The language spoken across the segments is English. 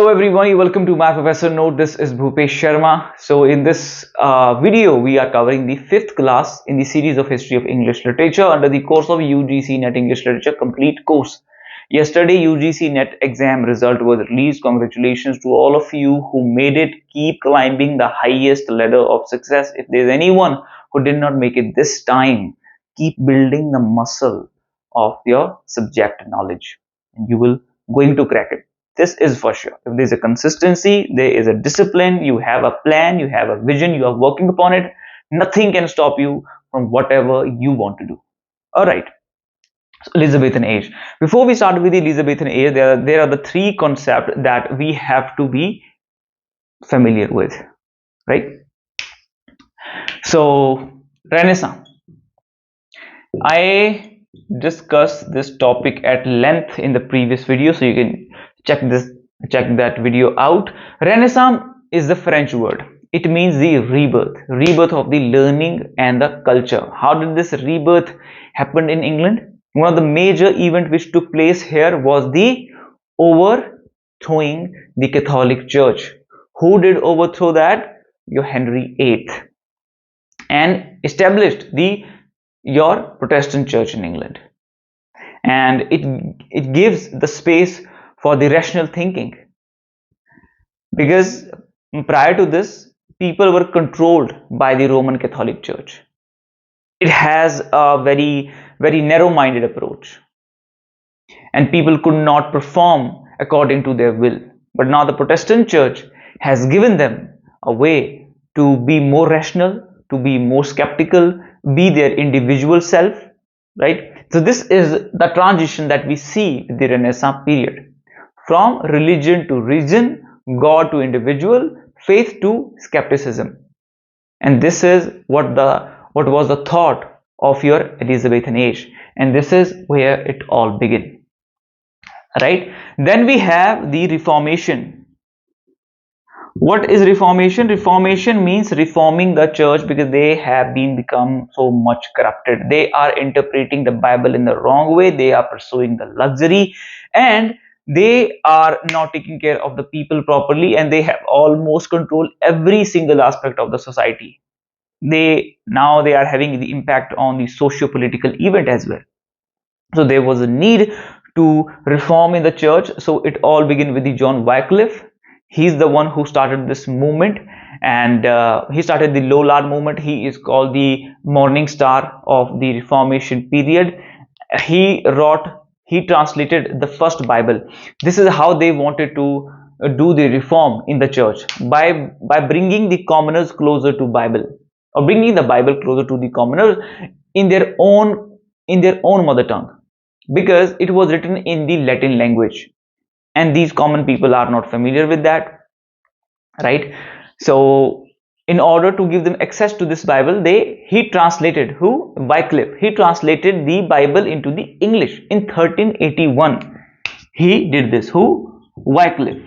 Hello everybody, welcome to my professor note. This is Bhupesh Sharma. So in this video we are covering the 5th class in the series of history of English literature under the course of UGC NET English Literature complete course. Yesterday UGC NET exam result was released. Congratulations to all of you who made it. Keep climbing the highest ladder of success. If there is anyone who did not make it this time, keep building the muscle of your subject knowledge and you will going to crack it. This is for sure. If there's a consistency, there is a discipline, you have a plan, you have a vision, you are working upon it, nothing can stop you from whatever you want to do. Alright, so Elizabethan Age. Before we start with the Elizabethan Age, there are the three concepts that we have to be familiar with, right? So, Renaissance. I discussed this topic at length in the previous video, so you can check that video out. Renaissance is the French word. It means the rebirth of the learning and the culture. How did this rebirth happen in England? One of the major events which took place here was the overthrowing the Catholic Church. Who did overthrow that? Your Henry VIII, and established your Protestant church in England. And it gives the space for the rational thinking, because prior to this people were controlled by the Roman Catholic Church. It has a very narrow-minded approach and people could not perform according to their will. But now the Protestant Church has given them a way to be more rational, to be more skeptical, be their individual self, right? So this is the transition that we see in the Renaissance period, from religion to reason, God to individual, faith to skepticism. And this is what was the thought of your Elizabethan Age, and this is where it all began, right? Then we have the Reformation. What is Reformation? Reformation means reforming the church, because they have become so much corrupted. They are interpreting the Bible in the wrong way. They are pursuing the luxury, and they are not taking care of the people properly, and they have almost controlled every single aspect of the society. Now they are having the impact on the socio-political event as well. So there was a need to reform in the church. So it all began with the John Wycliffe. He's the one who started this movement, and he started the Lollard movement. He is called the morning star of the Reformation period. He translated the first Bible. This is how they wanted to do the reform in the church, by bringing the commoners closer to Bible, or bringing the Bible closer to the commoners in their own mother tongue, because it was written in the Latin language and these common people are not familiar with that, right? So in order to give them access to this Bible, he translated, Wycliffe, he translated the Bible into the English in 1381. He did this. Wycliffe,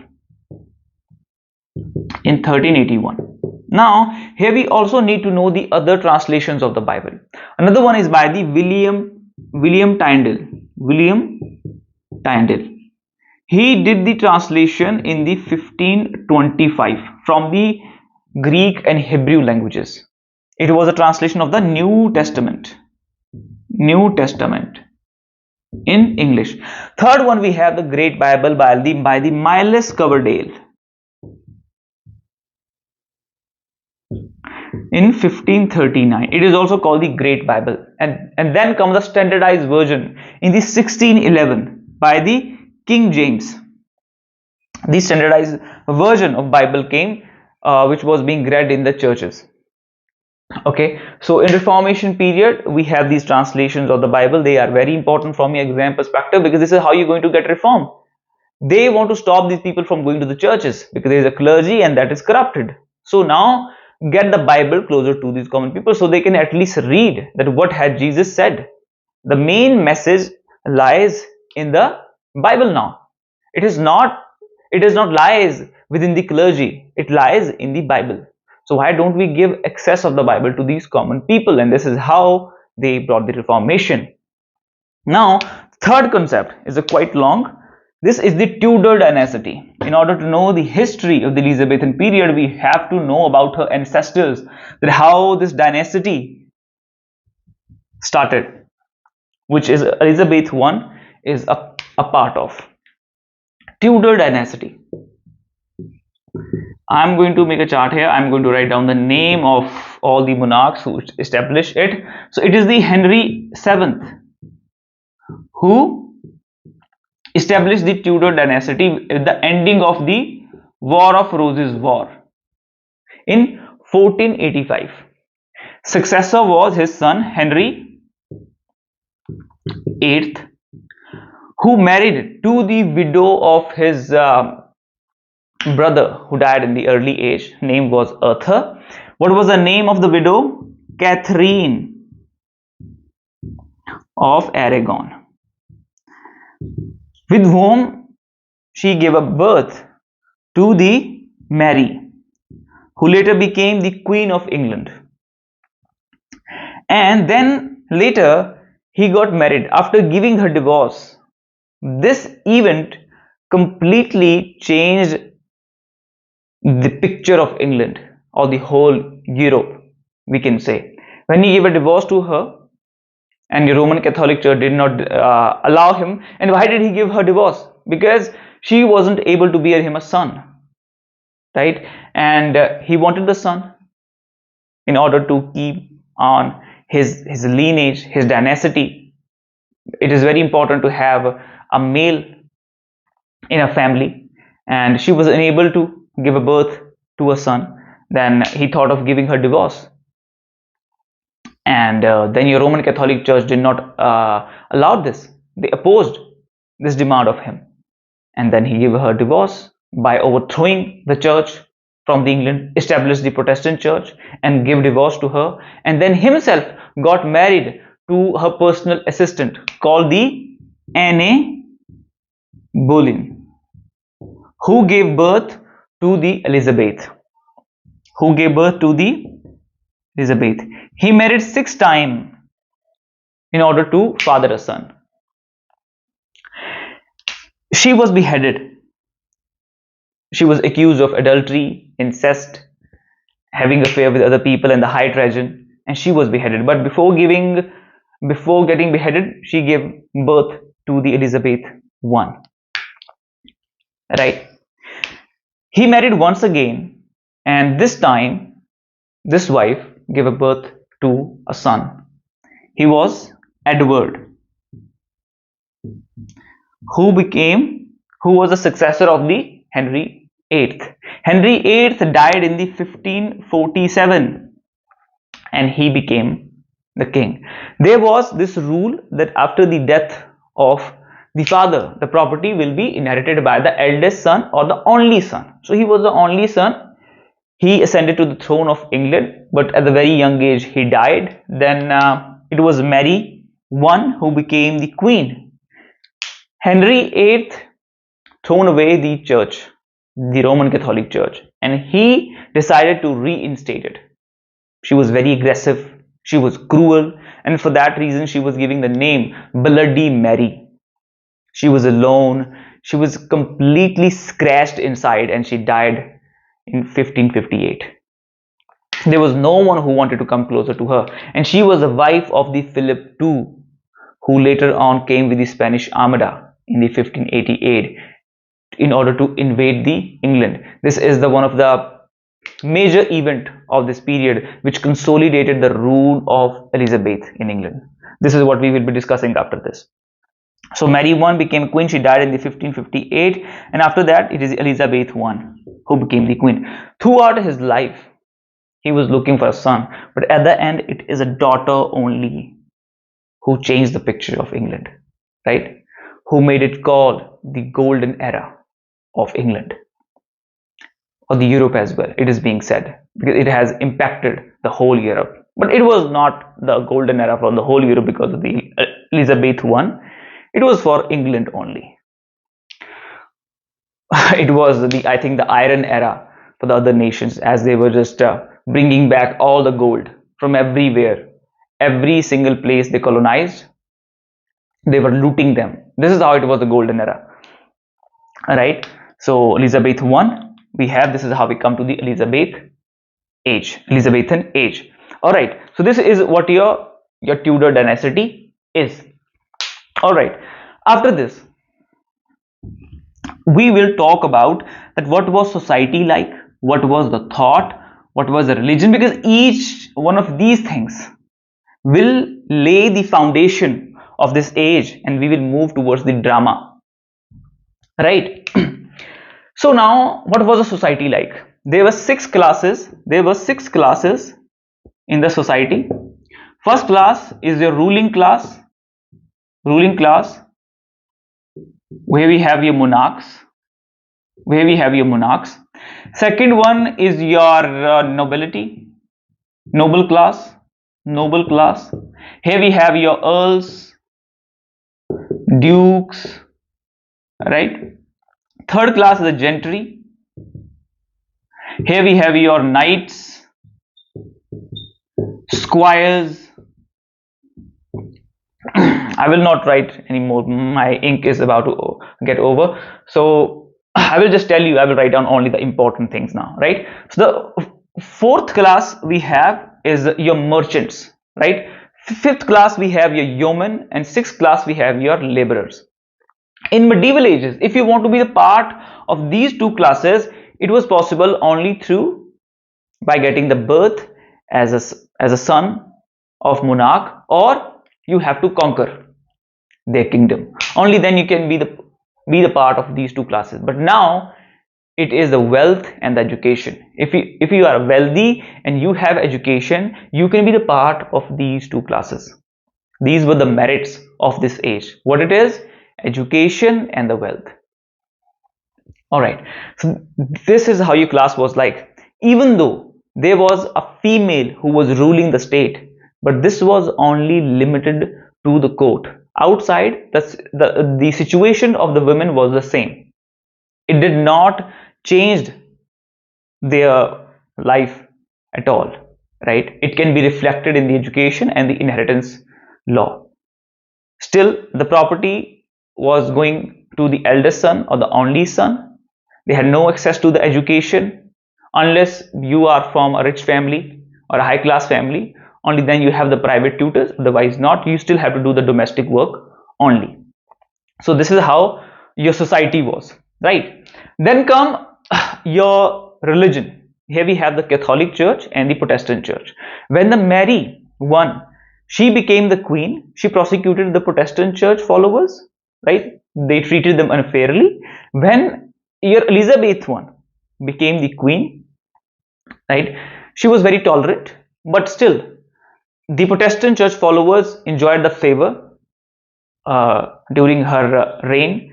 in 1381. Now here we also need to know the other translations of the Bible. Another one is by the William Tyndale. He did the translation in the 1525 from the Greek and Hebrew languages. It was a translation of the New Testament in English. Third one, we have the Great Bible by the Miles Coverdale in 1539. It is also called the Great Bible. And then comes the standardized version in the 1611 by the King James. The standardized version of Bible came, which was being read in the churches. Okay, so in Reformation period we have these translations of the Bible. They are very important from your exam perspective, because this is how you're going to get reform. They want to stop these people from going to the churches, because there is a clergy and that is corrupted. So now get the Bible closer to these common people, so they can at least read that what had Jesus said. The main message lies in the Bible now. It does not lies within the clergy, it lies in the Bible. So why don't we give access of the Bible to these common people? And this is how they brought the Reformation. Now third concept is quite long. This is the Tudor Dynasty. In order to know the history of the Elizabethan period, we have to know about her ancestors, that how this dynasty started, which is Elizabeth I is a part of. Tudor Dynasty. I'm going to make a chart here. I'm going to write down the name of all the monarchs who established it. So it is the Henry VII who established the Tudor Dynasty at the ending of the War of Roses War in 1485. Successor was his son Henry VIII, who married to the widow of his brother who died in the early age. Name was Arthur. What was the name of the widow? Catherine of Aragon, with whom she gave a birth to the Mary, who later became the Queen of England. And then later he got married after giving her divorce. This event completely changed the picture of England, or the whole Europe, we can say. When he gave a divorce to her, and the Roman Catholic Church did not allow him. And why did he give her divorce? Because she wasn't able to bear him a son, right? And he wanted the son in order to keep on his lineage, his dynasty. It is very important to have a male in a family, and she was unable to give a birth to a son. Then he thought of giving her divorce, and then your Roman Catholic Church did not allow this. They opposed this demand of him, and then he gave her divorce by overthrowing the church from the England, established the Protestant church, and gave divorce to her, and then himself got married to her personal assistant called the Anne Boleyn, who gave birth to the Elizabeth. He married 6 times in order to father a son. She was beheaded. She was accused of adultery, incest, having affair with other people, and the high treason, and she was beheaded. But before getting beheaded, she gave birth to the Elizabeth I. Right? He married once again, and this time this wife gave a birth to a son. He was Edward, who was the successor of the Henry VIII. Henry VIII died in the 1547, and he became the king. There was this rule that after the death of the father, the property will be inherited by the eldest son or the only son. So he was the only son. He ascended to the throne of England, but at a very young age he died. Then it was Mary I who became the queen. Henry VIII thrown away the church, the Roman Catholic Church, and he decided to reinstate it. She was very aggressive, she was cruel, and for that reason she was giving the name Bloody Mary. She was alone, she was completely scratched inside, and she died in 1558. There was no one who wanted to come closer to her, and she was the wife of the Philip II, who later on came with the Spanish Armada in the 1588 in order to invade the England. This is the one of the major event of this period which consolidated the rule of Elizabeth in England. This is what we will be discussing after this. So Mary I became queen. She died in the 1558, and after that it is Elizabeth I who became the queen. Throughout his life he was looking for a son, but at the end it is a daughter only who changed the picture of England, right? Who made it called the golden era of England, or the Europe as well, it is being said, because it has impacted the whole Europe. But it was not the golden era for the whole Europe because of the Elizabeth I. It was for England only. It was I think the iron era for the other nations, as they were just bringing back all the gold from everywhere. Every single place they colonized, they were looting them. This is how it was the golden era. right? So Elizabeth I, we have, this is how we come to the Elizabethan age. All right, so this is what your Tudor dynasty is. All right, after this we will talk about that what was society like, what was the thought, what was the religion, because each one of these things will lay the foundation of this age, and we will move towards the drama, right? So now, what was the society like? There were six classes. In the society. First class is your ruling class, where we have your monarchs. Second one is your nobility, noble class. Here we have your earls, dukes, right? Third class is the gentry. Here we have your knights, squires. I will not write anymore. My ink is about to get over. So I will just tell you, I will write down only the important things now, right? So the fourth class we have is your merchants, right? Fifth class we have your yeomen, and sixth class we have your laborers. In medieval ages, if you want to be the part of these two classes, it was possible only by getting the birth as a son of monarch, or you have to conquer their kingdom. Only then you can be the part of these two classes. But now it is the wealth and the education. If you are wealthy and you have education, you can be the part of these two classes. These were the merits of this age. What it is? Education and the wealth. All right, so this is how your class was like. Even though there was a female who was ruling the state, but this was only limited to the court. Outside, the situation of the women was the same. It did not change their life at all, right? It can be reflected in the education and the inheritance law. Still, the property was going to the eldest son or the only son. They had no access to the education unless you are from a rich family or a high class family. Only then you have the private tutors, otherwise not. You still have to do the domestic work only. So this is how your society was, right? Then come your religion. Here we have the Catholic Church and the Protestant Church. When the Mary won, she became the queen. She prosecuted the Protestant Church followers, right? They treated them unfairly. When your Elizabeth I became the queen, right? She was very tolerant, but still the Protestant church followers enjoyed the favor during her reigning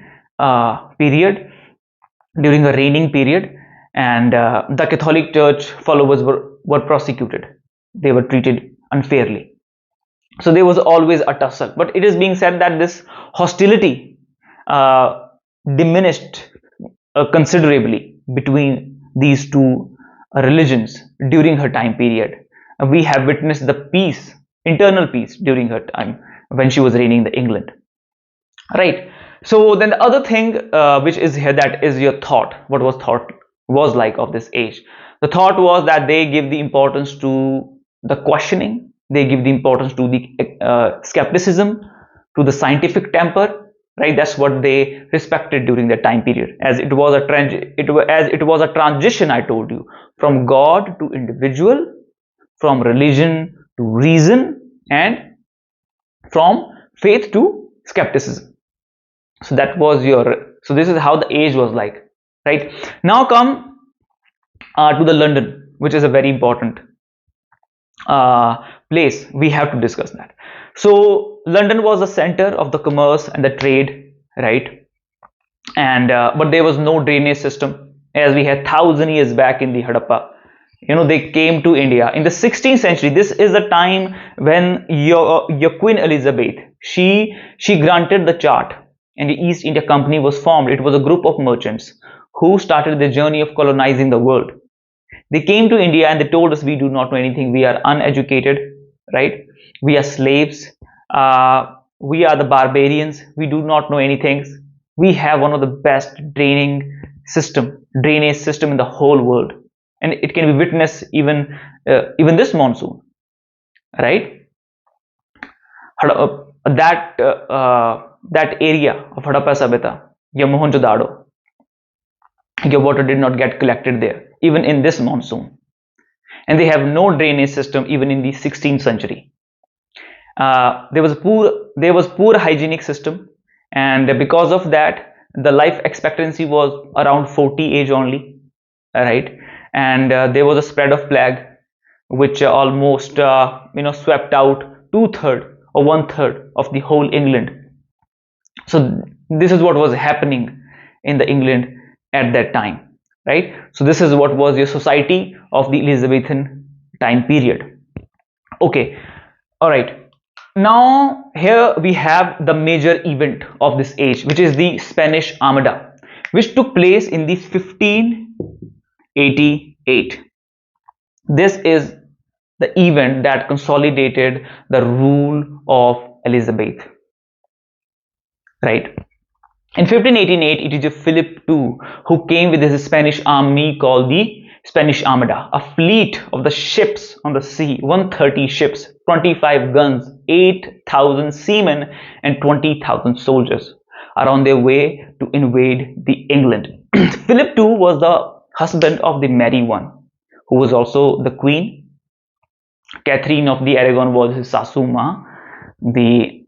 period, and the Catholic Church followers were prosecuted. They were treated unfairly. So there was always a tussle. But it is being said that this hostility diminished considerably between these two religions during her time period. We have witnessed the peace, internal peace, during her time when she was reigning in England, right? So then the other thing which is here, that is your thought. What was thought was like of this age? The thought was that they give the importance to the questioning, they give the importance to the skepticism, to the scientific temper, right? That's what they respected during that time period, as it was a transition, I told you, from God to individual, from religion to reason, and from faith to skepticism. So that was so this is how the age was like, right? Now come to the London, which is a very important place. We have to discuss that. So London was the center of the commerce and the trade, right? And but there was no drainage system, as we had 1,000 years back in the Harappa. They came to India in the 16th century. This is the time when your Queen Elizabeth, she granted the chart, and the East India Company was formed. It was a group of merchants who started the journey of colonizing the world. They came to India and they told us, we do not know anything. We are uneducated, right? We are slaves. We are the barbarians. We do not know anything. we have one of the best drainage system in the whole world, and it can be witnessed even this monsoon, right? That area of Harappa Sabita, your Mohenjo-daro, your water did not get collected there even in this monsoon, and they have no drainage system even in the 16th century. There was poor hygienic system, and because of that the life expectancy was around 40 age only, right? And there was a spread of plague which almost swept out 2/3 or 1/3 of the whole England. So this is what was happening in the England at that time, right? So this is what was your society of the Elizabethan time period. Okay, all right. Now here we have the major event of this age, which is the Spanish Armada, which took place in the 1588. This is the event that consolidated the rule of Elizabeth, right? In 1588, it is Philip II who came with his Spanish army called the Spanish Armada, a fleet of the ships on the sea, 130 ships, 25 guns, 8,000 seamen, and 20,000 soldiers are on their way to invade the England. Philip II was the husband of the Mary I, who was also the queen. Catherine of the Aragon was his Sasuma, the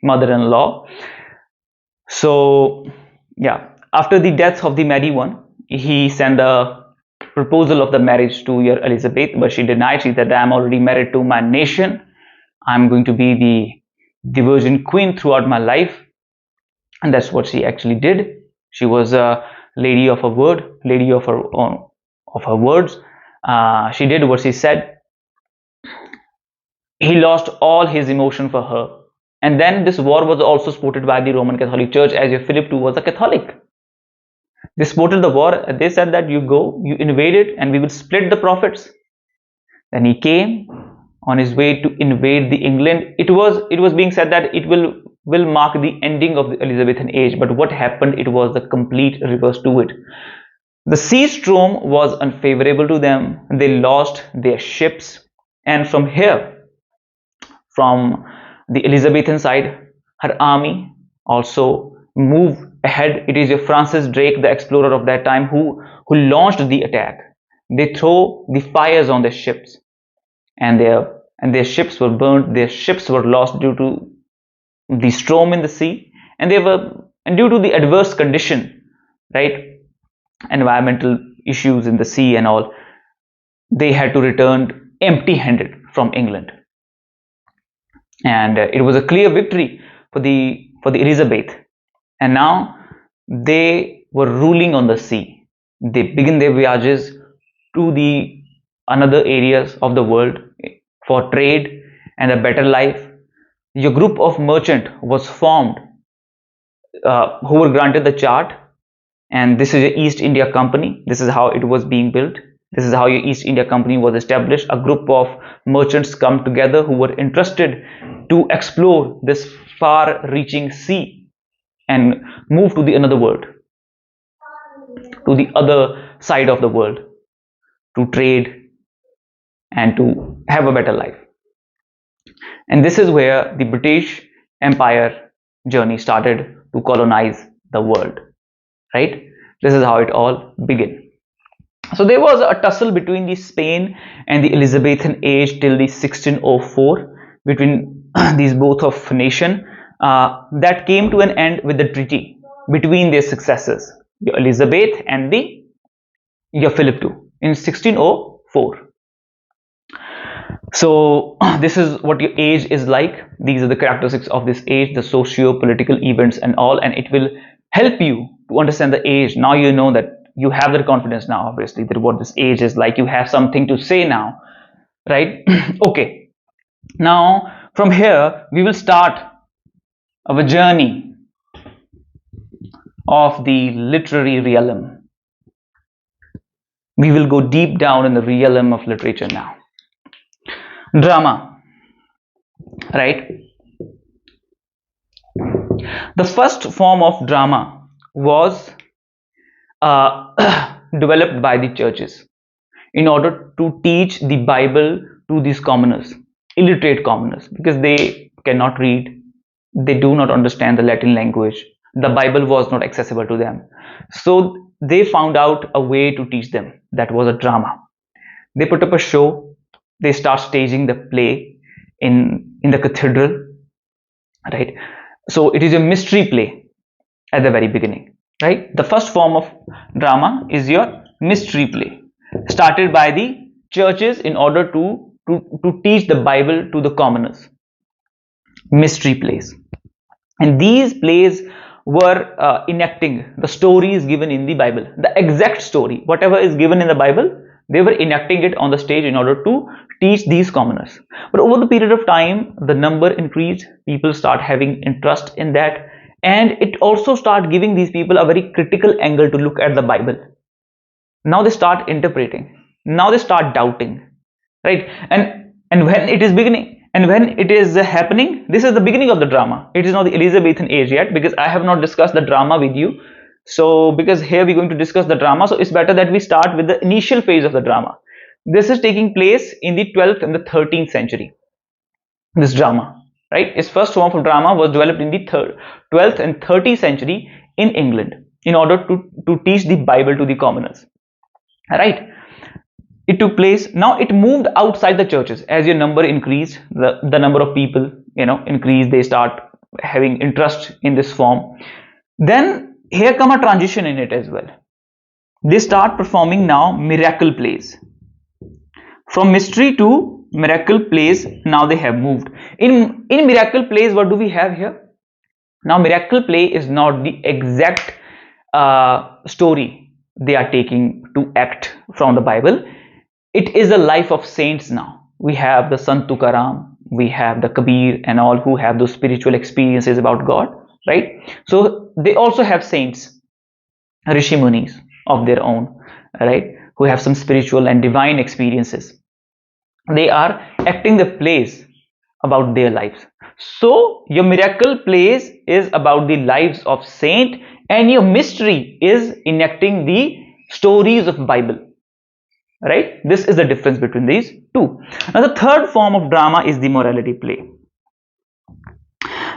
mother-in-law. So yeah, after the death of the Mary I, he sent a proposal of the marriage to your Elizabeth, but she denied. She said, I'm already married to my nation. I'm going to be the virgin queen throughout my life. And that's what she actually did. She was a lady of her word, lady of her words. She did what she said. He lost all his emotion for her. And then this war was also supported by the Roman Catholic Church, as your Philip II was a Catholic. They supported the war. They said that you go, you invade it, and we will split the profits. Then he came on his way to invade the England. It was being said that it will mark the ending of the Elizabethan age. But what happened? It was the complete reverse to it. The sea storm was unfavorable to them. They lost their ships, and from here, from the Elizabethan side, her army also moved ahead. It is your Francis Drake, the explorer of that time, who launched the attack. They throw the fires on their ships, and their ships were burnt. Their ships were lost due to the storm in the sea, and due to the adverse condition, right? Environmental issues in the sea and all. They had to return empty-handed from England, and it was a clear victory for the Elizabeth. And now they were ruling on the sea. They begin their voyages to the another areas of the world for trade and a better life. Your group of merchant was formed, who were granted the chart, and this is your East India Company. This is how it was being built. This is how your East India Company was established. A group of merchants come together who were interested to explore this far-reaching sea and move to the another world, to the other side of the world, to trade and to have a better life. And this is where the British Empire journey started to colonize the world, right? This is how it all began. So there was a tussle between the Spain and the Elizabethan age till the 1604 between these both of nation, that came to an end with the treaty between their successors, your Elizabeth and your Philip II, in 1604. So this is what your age is like. These are the characteristics of this age, the socio-political events and all, and it will help you to understand the age. Now you know that you have the confidence now, obviously, that what this age is like. You have something to say now, right? Okay. Now from here we will start our journey of the literary realm. We will go deep down in the realm of literature now. Drama, right? The first form of drama was developed by the churches in order to teach the Bible to these commoners, illiterate commoners, because they cannot read, they do not understand the Latin language, the Bible was not accessible to them. So they found out a way to teach them. That was a drama. They put up a show, they start staging the play in the cathedral, right? So it is a mystery play at the very beginning, right? The first form of drama is your mystery play, started by the churches in order to teach the Bible to the commoners. Mystery plays, and these plays were enacting the stories given in the Bible, the exact story, whatever is given in the Bible, they were enacting it on the stage in order to teach these commoners. But over the period of time, the number increased, people start having interest in that, and it also start giving these people a very critical angle to look at the Bible. Now they start interpreting, now they start doubting, right? And when it is beginning, and when it is happening, this is the beginning of the drama. It is not the Elizabethan age yet, because I have not discussed the drama with you. So because here we're going to discuss the drama, so it's better that we start with the initial phase of the drama. This is taking place in the 12th and the 13th century, this drama, right? Its first form of drama was developed in the 12th and 13th century in England in order to teach the Bible to the commoners, right? It took place. Now it moved outside the churches. As your number increased, the number of people increased, they start having interest in this form. Then here come a transition in it as well. They start performing now miracle plays. From mystery to miracle plays, now they have moved. In miracle plays, what do we have here? Now miracle play is not the exact story they are taking to act from the Bible. It is a life of saints now. We have the Sant Tukaram, we have the Kabir and all who have those spiritual experiences about God, right? So they also have saints, Rishi Munis of their own, right? Who have some spiritual and divine experiences. They are acting the plays about their lives. So your miracle plays is about the lives of saint, and your mystery is enacting the stories of Bible. Right? This is the difference between these two. Now the third form of drama is the morality play.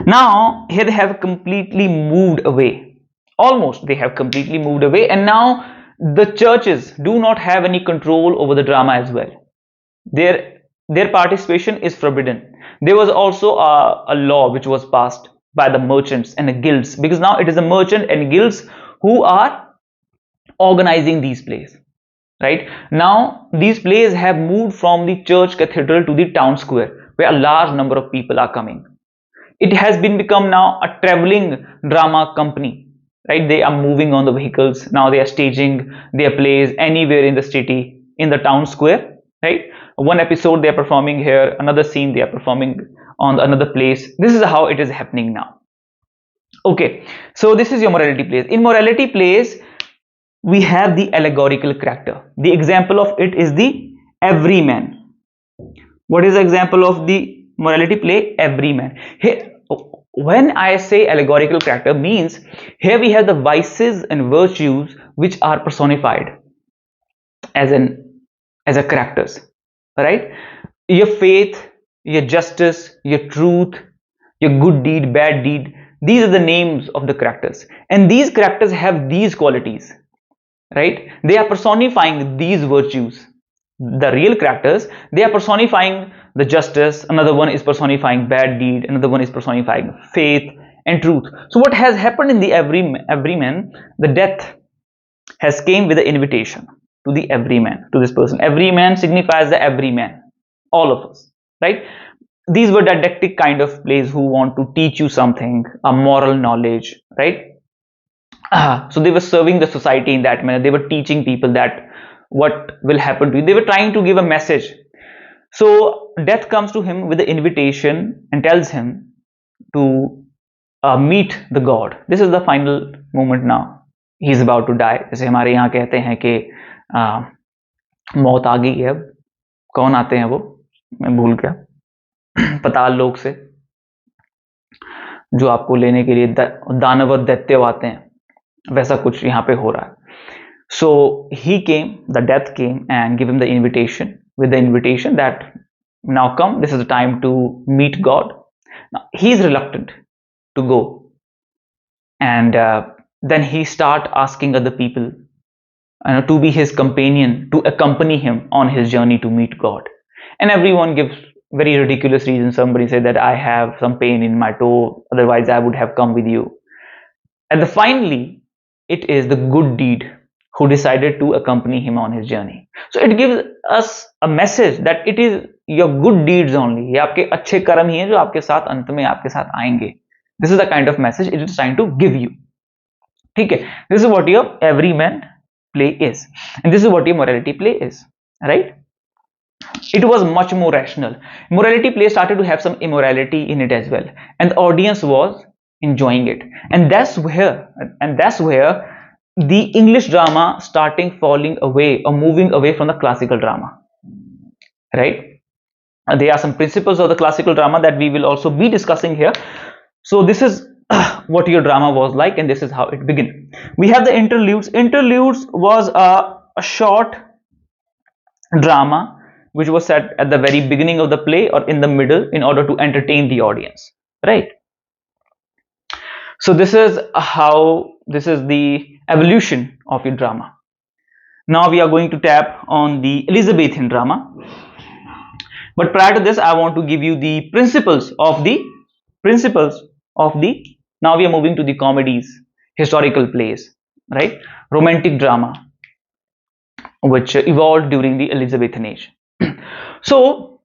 Now here they have completely moved away. Almost they have completely moved away, and now the churches do not have any control over the drama as well. Their participation is forbidden. There was also a law which was passed by the merchants and the guilds, because now it is the merchant and guilds who are organizing these plays. Right? Now these plays have moved from the church cathedral to the town square, where a large number of people are coming. It has become now a traveling drama company, right? They are moving on the vehicles. Now they are staging their plays anywhere in the city, in the town square, right? One episode they are performing here, another scene they are performing on another place. This is how it is happening now. Okay, so this is your morality plays. In morality plays, we have the allegorical character. The example of it is the everyman. What is the example of the morality play? Everyman. Here, when I say allegorical character, means here we have the vices and virtues which are personified as a characters, right? Your faith, your justice, your truth, your good deed, bad deed, these are the names of the characters, and these characters have these qualities, right? They are personifying these virtues. The real characters, they are personifying the justice, another one is personifying bad deed, another one is personifying faith and truth. So what has happened in the everyman, the death has came with the invitation to the everyman, to this person. Everyman signifies the everyman, all of us, right? These were didactic kind of plays who want to teach you something, a moral knowledge, right? So they were serving the society in that manner. They were teaching people that what will happen to you. They were trying to give a message. So death comes to him with the invitation and tells him to meet the God. This is the final moment now. He is about to die. जैसे हमारे यहाँ कहते हैं कि मौत आ गई है, अब कौन आते हैं वो, मैं भूल गया, पताल लोक से, जो आपको लेने के लिए दानव और दैत्य आते हैं, वैसा कुछ यहाँ पे हो रहा है. So he came, the death came and gave him the invitation, with the invitation that now come, this is the time to meet God. Now, he is reluctant to go, and then he start asking other people to be his companion, to accompany him on his journey to meet God. And everyone gives very ridiculous reasons. Somebody said that I have some pain in my toe, otherwise I would have come with you. And finally, it is the good deed who decided to accompany him on his journey. So it gives us a message that it is your good deeds only. ये आपके अच्छे कर्म ही हैं जो आपके साथ अंत में आपके साथ आएंगे. This is the kind of message it is trying to give you. ठीक है? This is what your everyman play is, and this is what your morality play is, right? It was much more rational. Morality play started to have some immorality in it as well, and the audience was enjoying it, and that's where the English drama starting falling away or moving away from the classical drama, right? There are some principles of the classical drama that we will also be discussing here. So this is what your drama was like, and this is how it began. We have the interludes. Interludes was a short drama which was set at the very beginning of the play or in the middle in order to entertain the audience, right? So this is the evolution of your drama. Now we are going to tap on the Elizabethan drama, but prior to this I want to give you the principles of the now we are moving to the comedies, historical plays, right? Romantic drama, which evolved during the Elizabethan age. So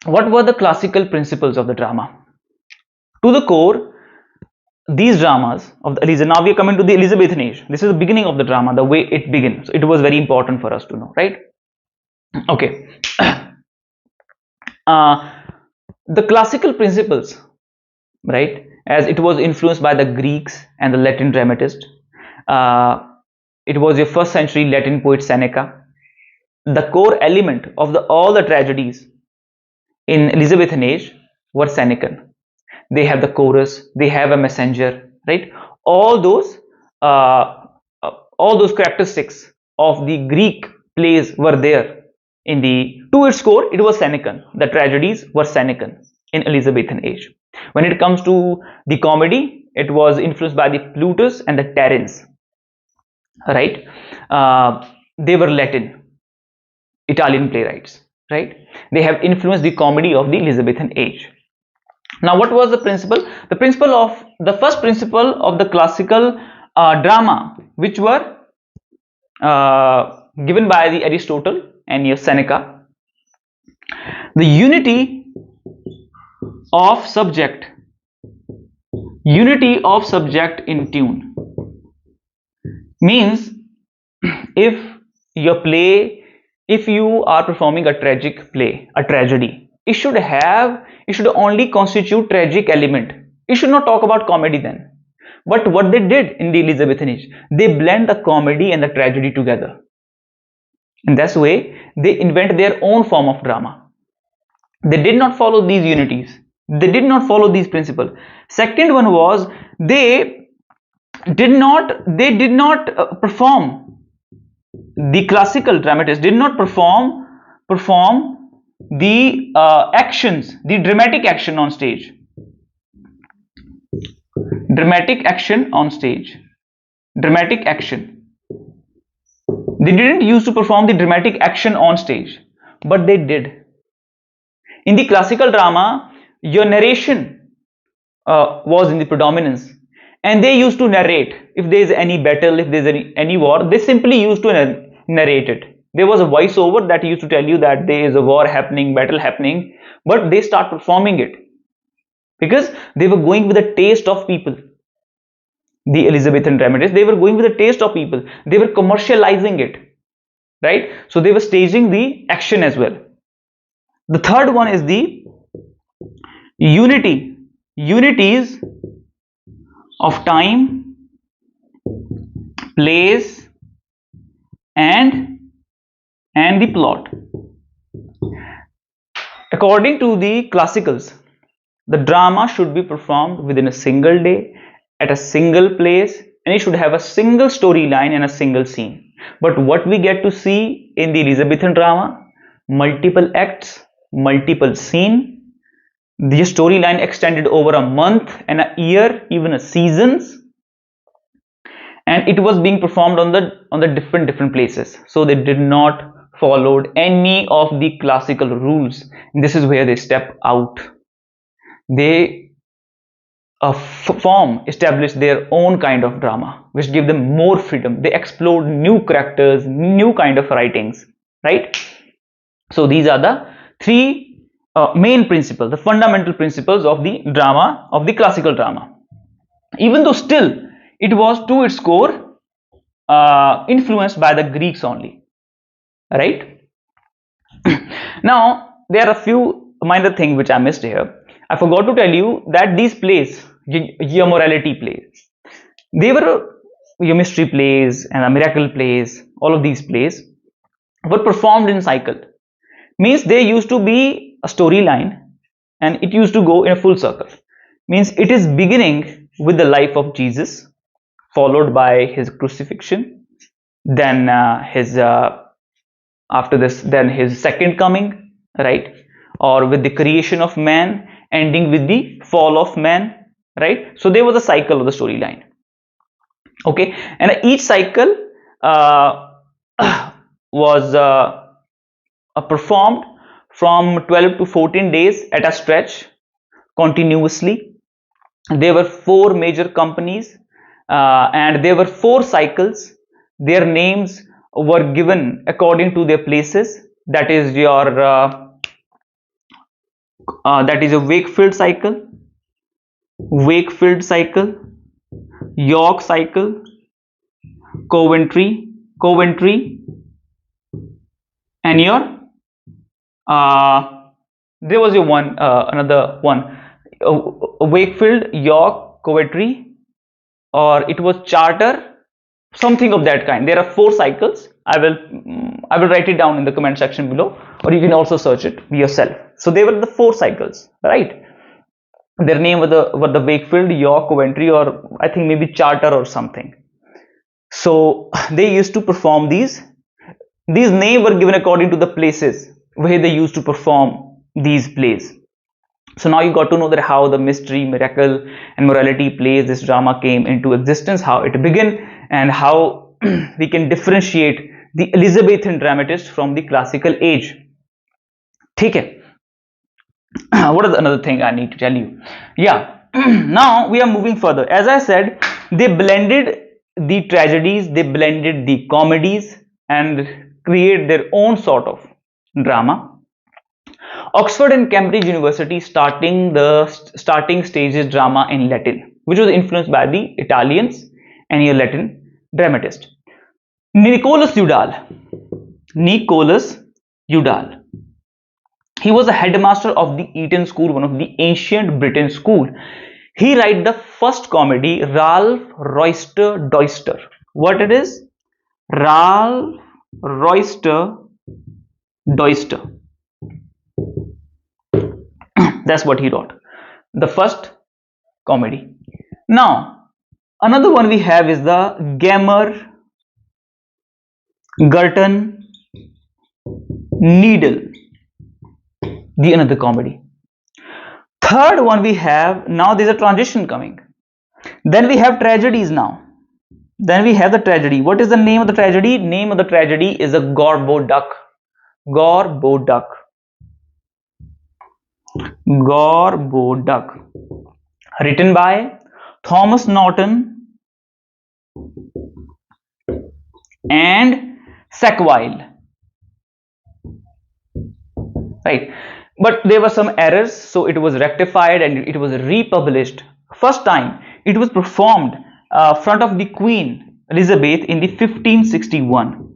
what were the classical principles of the drama? To the core, these dramas of the Elizabethan, now we are coming to the Elizabethan age. This is the beginning of the drama, the way it began. So it was very important for us to know, right? Okay. The classical principles, right, as it was influenced by the Greeks and the Latin dramatists. It was a first century Latin poet Seneca. The core element of all the tragedies in Elizabethan age were Senecan. They have the chorus, they have a messenger, right? All those characteristics of the Greek plays were there in to its core. It was Senecan. The tragedies were Senecan in Elizabethan age. When it comes to the comedy, it was influenced by the Plutus and the Terence, right? They were Latin, Italian playwrights, right? They have influenced the comedy of the Elizabethan age. Now what was the principle? The first principle of the classical drama, which were given by the Aristotle and Seneca, the unity of subject in tune, means if you are performing a tragic play, a tragedy, it should only constitute tragic element. It should not talk about comedy then. But what they did in the Elizabethan age, they blend the comedy and the tragedy together. In this way, they invent their own form of drama. They did not follow these unities. They did not follow these principles. Second one was they did not perform. The classical dramatists did not perform the actions, the dramatic action on stage. Dramatic action. They didn't used to perform the dramatic action on stage, but they did. In the classical drama, your narration was in the predominance, and they used to narrate. If there is any battle, if there is any war, they simply used to narrate it. There was a voiceover that used to tell you that there is a war happening, battle happening, but they start performing it because they were going with the taste of people. The Elizabethan dramatists, they were going with the taste of people. They were commercializing it, right? So they were staging the action as well. The third one is the unities of time, place, and the plot. According to the classicals, The drama should be performed within a single day, at a single place, and it should have a single storyline and a single scene. But what we get to see in the Elizabethan drama, multiple acts, multiple scene, the storyline extended over a month and a year, even a seasons, and it was being performed on the different places. So they did not followed any of the classical rules. This is where they step out. They establish their own kind of drama, which give them more freedom. They explored new characters, new kind of writings, right? So these are the three main principles, the fundamental principles of the drama, of the classical drama. Even though still it was to its core influenced by the Greeks only, right? Now there are a few minor things which I missed here. I forgot to tell you that these plays, your morality plays, they were your mystery plays and miracle plays. All of these plays were performed in cycle. Means there used to be a storyline and it used to go in a full circle. Means it is beginning with the life of Jesus, followed by his crucifixion, then after this, then his second coming, right? Or with the creation of man, ending with the fall of man, right? So there was a cycle of the storyline. Okay, and each cycle was performed from 12 to 14 days at a stretch continuously. There were 4 major companies and there were 4 cycles. Their names were given according to their places. That is your that is a Wakefield cycle, York cycle, Coventry, and your there was your one another one, Wakefield, York, Coventry, or it was Charter, something of that kind. There are 4 cycles. I will write it down in the comment section below, or you can also search it yourself. So they were the 4 cycles, right? Their name were the Wakefield, York, Coventry, or I think maybe Charter or something. So they used to perform these names were given according to the places where they used to perform these plays. So now you got to know that how the mystery, miracle, and morality plays, this drama came into existence, how it began, and how we can differentiate the Elizabethan dramatist from the classical age. Okay. What is another thing I need to tell you? Yeah. Now we are moving further. As I said, they blended the tragedies, they blended the comedies, and create their own sort of drama. Oxford and Cambridge University starting stages drama in Latin, which was influenced by the Italians and your Latin dramatist. Nicholas Udall. He was a headmaster of the Eton School, one of the ancient Britain school. He wrote the first comedy, Ralph Roister Doister. What it is? Ralph Roister Doister. That's what he wrote. The first comedy. Now, another one we have is the Gammer Gurton Needle. The another comedy. Third one we have, now there's a transition coming. Then we have tragedies now. Then we have the tragedy. What is the name of the tragedy? Name of the tragedy is a Gorbo Duck. Gorbo Duck. Gorbo Duck. Written by Thomas Norton and Sackville. Right. But there were some errors, so it was rectified and it was republished. First time it was performed front of the Queen Elizabeth in the 1561,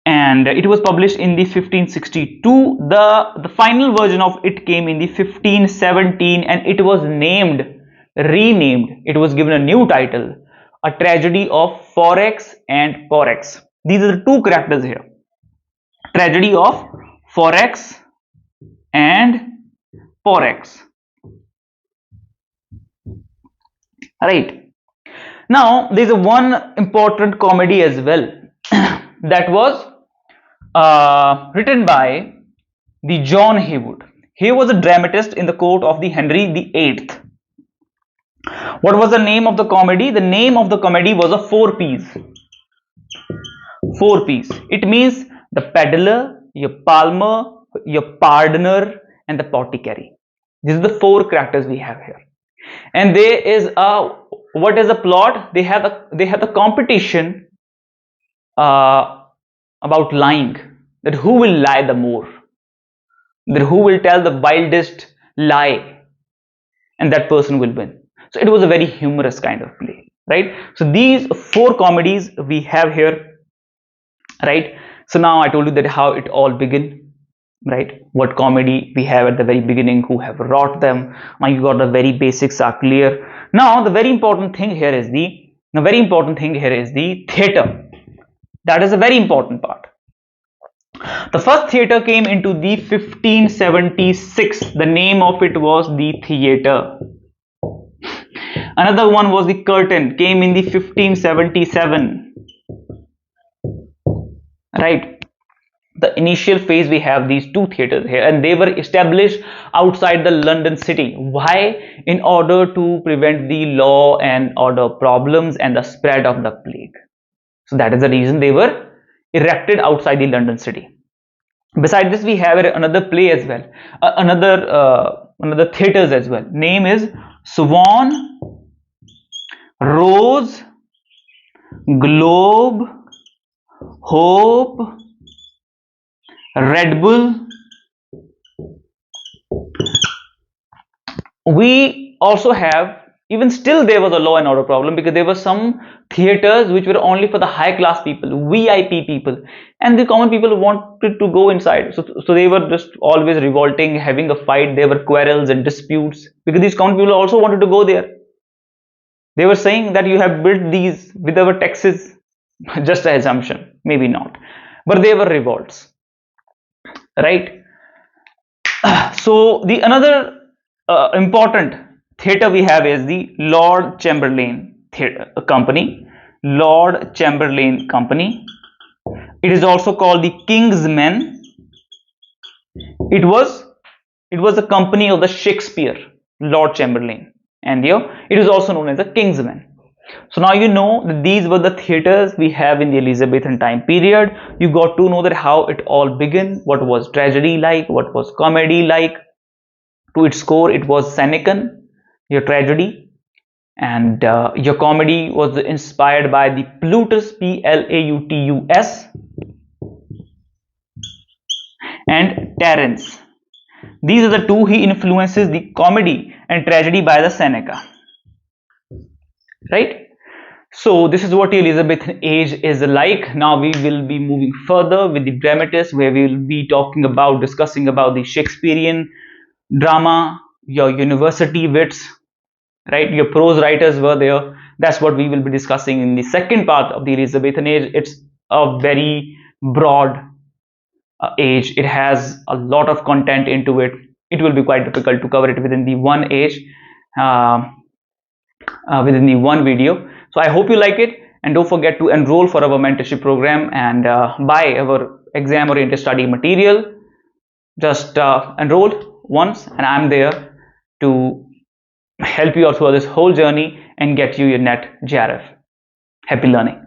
and it was published in the 1562. The final version of it came in the 1517, and it was renamed. It was given a new title, A Tragedy of Forex and Porex. These are the 2 characters here. Tragedy of Forex and Porex. Right. Now, there's a one important comedy as well that was written by the John Heywood. He was a dramatist in the court of the Henry VIII. What was the name of the comedy? The name of the comedy was a four P's. Four P's. It means the peddler, your palmer, your pardoner, and the potticary. These are the four characters we have here. And there is a, what is the plot? They have the competition about lying, that who will lie the more, that who will tell the wildest lie, and that person will win. So it was a very humorous kind of play, right? So these four comedies we have here, right? So now I told you that how it all began, right? What comedy we have at the very beginning, who have wrought them. Now you got the very basics are clear. Now the very important thing here is the theatre. That is a very important part. The first theatre came into the 1576. The name of it was the theatre. Another one was the curtain, came in the 1577. Right. The initial phase we have these two theatres here, and they were established outside the London city. Why? In order to prevent the law and order problems and the spread of the plague. So that is the reason they were erected outside the London city. Besides this, we have another play as well, another theatres as well. Name is Swan, Rose, Globe, Hope, Red Bull. We also have, even still there was a law and order problem, because there were some theatres which were only for the high class people, VIP people, and the common people wanted to go inside. So they were just always revolting, having a fight. There were quarrels and disputes because these common people also wanted to go there. They were saying that you have built these with our taxes. Just an assumption, maybe not, but they were revolts, right? So the another important theatre we have is the Lord Chamberlain Theatre Company. Lord Chamberlain Company. It is also called the King's Men. It was a company of the Shakespeare, Lord Chamberlain, and it is also known as the King's Men. So now you know that these were the theatres we have in the Elizabethan time period. You got to know that how it all began, what was tragedy like, what was comedy like. To its core, it was Senecan, your tragedy, and your comedy was inspired by the Plutus, Plautus, and Terence. These are the two he influences the comedy and tragedy by the Seneca. Right? So this is what the Elizabethan age is like. Now we will be moving further with the dramatists, where we will be discussing about the Shakespearean drama, your university wits, right? Your prose writers were there. That's what we will be discussing in the second part of the Elizabethan age. It's a very broad age. It has a lot of content into it. It will be quite difficult to cover it within the one age, within the one video. So I hope you like it, and don't forget to enroll for our mentorship program and buy our exam oriented study material. Just enroll once, and I'm there to help you out through this whole journey and get you your NET JRF. Happy learning.